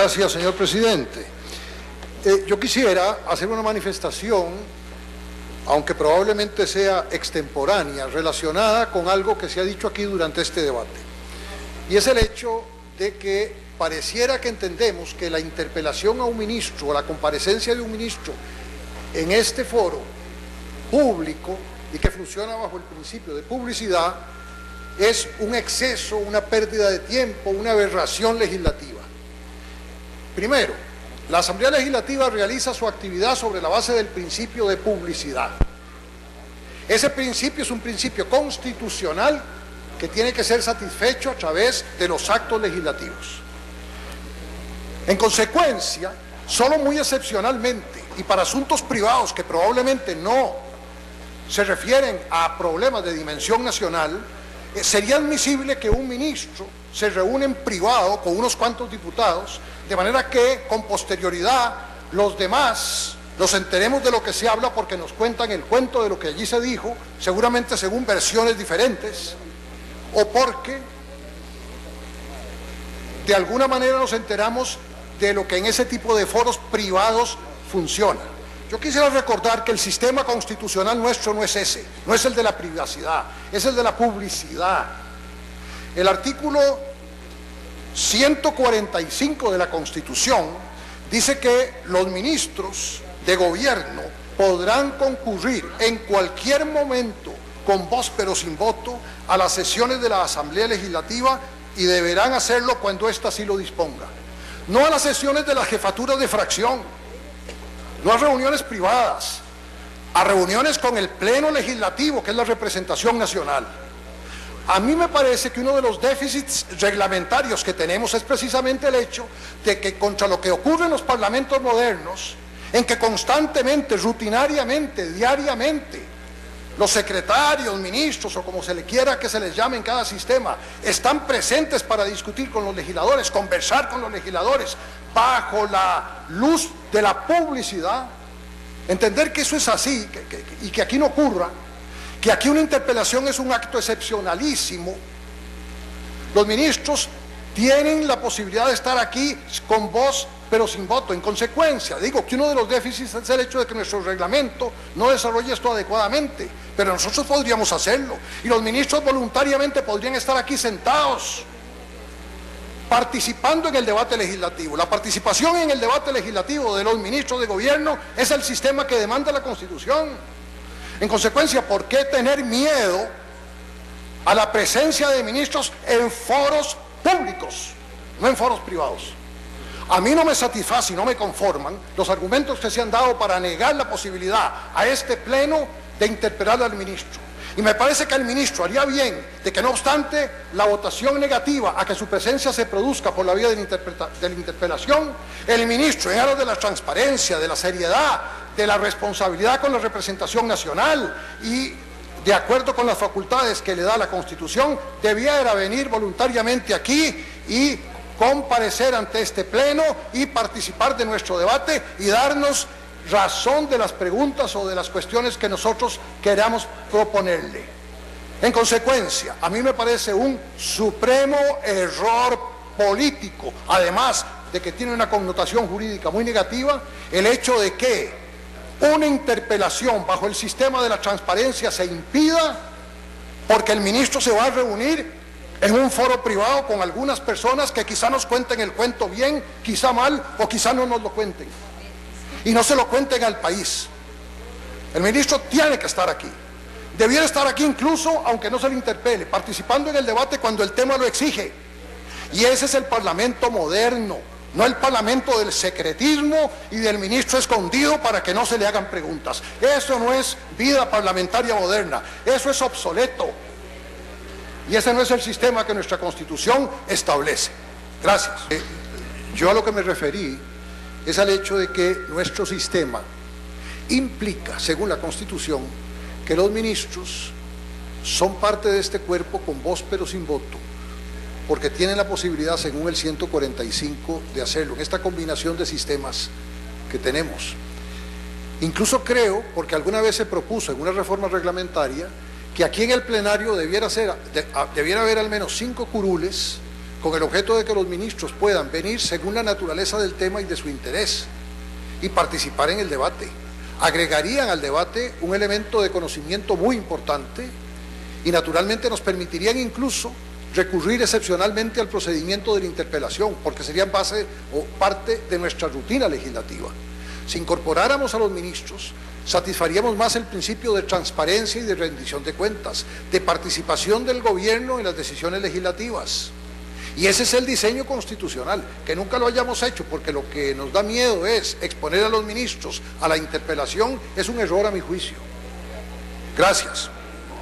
Gracias, señor presidente. Yo quisiera hacer una manifestación, aunque probablemente sea extemporánea, relacionada con algo que se ha dicho aquí durante este debate. Y es el hecho de que pareciera que entendemos que la interpelación a un ministro o la comparecencia de un ministro en este foro público y que funciona bajo el principio de publicidad es un exceso, una pérdida de tiempo, una aberración legislativa. Primero, la Asamblea Legislativa realiza su actividad sobre la base del principio de publicidad. Ese principio es un principio constitucional que tiene que ser satisfecho a través de los actos legislativos. En consecuencia, solo muy excepcionalmente y para asuntos privados que probablemente no se refieren a problemas de dimensión nacional, sería admisible que un ministro se reúne en privado con unos cuantos diputados, de manera que con posterioridad los demás nos enteremos de lo que se habla porque nos cuentan el cuento de lo que allí se dijo, seguramente según versiones diferentes, o porque de alguna manera nos enteramos de lo que en ese tipo de foros privados funciona. Yo quisiera recordar que el sistema constitucional nuestro no es ese, no es el de la privacidad, es el de la publicidad. El artículo 145 de la Constitución dice que los ministros de gobierno podrán concurrir en cualquier momento, con voz pero sin voto, a las sesiones de la Asamblea Legislativa y deberán hacerlo cuando ésta así lo disponga. No a las sesiones de las jefaturas de fracción, no a reuniones privadas, a reuniones con el Pleno Legislativo, que es la representación nacional. A mí me parece que uno de los déficits reglamentarios que tenemos es precisamente el hecho de que contra lo que ocurre en los parlamentos modernos, en que constantemente, rutinariamente, diariamente, los secretarios, ministros o como se le quiera que se les llame en cada sistema, están presentes para discutir con los legisladores, conversar con los legisladores, bajo la luz de la publicidad, entender que eso es así y que aquí no ocurra, que aquí una interpelación es un acto excepcionalísimo. Los ministros tienen la posibilidad de estar aquí con voz pero sin voto. En consecuencia, digo que uno de los déficits es el hecho de que nuestro reglamento no desarrolla esto adecuadamente, pero nosotros podríamos hacerlo y los ministros voluntariamente podrían estar aquí sentados participando en el debate legislativo. La participación en el debate legislativo de los ministros de gobierno es el sistema que demanda la Constitución. En consecuencia, ¿por qué tener miedo a la presencia de ministros en foros públicos, no en foros privados? A mí no me satisface y no me conforman los argumentos que se han dado para negar la posibilidad a este pleno de interpelar al ministro. Y me parece que el ministro haría bien de que, no obstante la votación negativa a que su presencia se produzca por la vía de la interpelación, el ministro, en aras de la transparencia, de la seriedad, de la responsabilidad con la representación nacional y de acuerdo con las facultades que le da la Constitución, debiera venir voluntariamente aquí y comparecer ante este pleno y participar de nuestro debate y darnos razón de las preguntas o de las cuestiones que nosotros queramos proponerle. En consecuencia, a mí me parece un supremo error político, además de que tiene una connotación jurídica muy negativa, el hecho de que una interpelación bajo el sistema de la transparencia se impida porque el ministro se va a reunir en un foro privado con algunas personas que quizá nos cuenten el cuento bien, quizá mal o quizá no nos lo cuenten. Y no se lo cuenten al país. El ministro tiene que estar aquí. Debiera estar aquí incluso aunque no se le interpele, participando en el debate cuando el tema lo exige. Y ese es el Parlamento moderno, no el Parlamento del secretismo y del ministro escondido para que no se le hagan preguntas. Eso no es vida parlamentaria moderna, eso es obsoleto. Y ese no es el sistema que nuestra Constitución establece. Gracias. Yo a lo que me referí es al hecho de que nuestro sistema implica, según la Constitución, que los ministros son parte de este cuerpo con voz pero sin voto, porque tienen la posibilidad, según el 145, de hacerlo, en esta combinación de sistemas que tenemos. Incluso creo, porque alguna vez se propuso en una reforma reglamentaria, que aquí en el plenario debiera haber al menos 5 curules con el objeto de que los ministros puedan venir según la naturaleza del tema y de su interés y participar en el debate. Agregarían al debate un elemento de conocimiento muy importante y naturalmente nos permitirían incluso recurrir excepcionalmente al procedimiento de la interpelación, porque serían base o parte de nuestra rutina legislativa. Si incorporáramos a los ministros, satisfaríamos más el principio de transparencia y de rendición de cuentas, de participación del gobierno en las decisiones legislativas. Y ese es el diseño constitucional, que nunca lo hayamos hecho, porque lo que nos da miedo es exponer a los ministros a la interpelación, es un error a mi juicio. Gracias.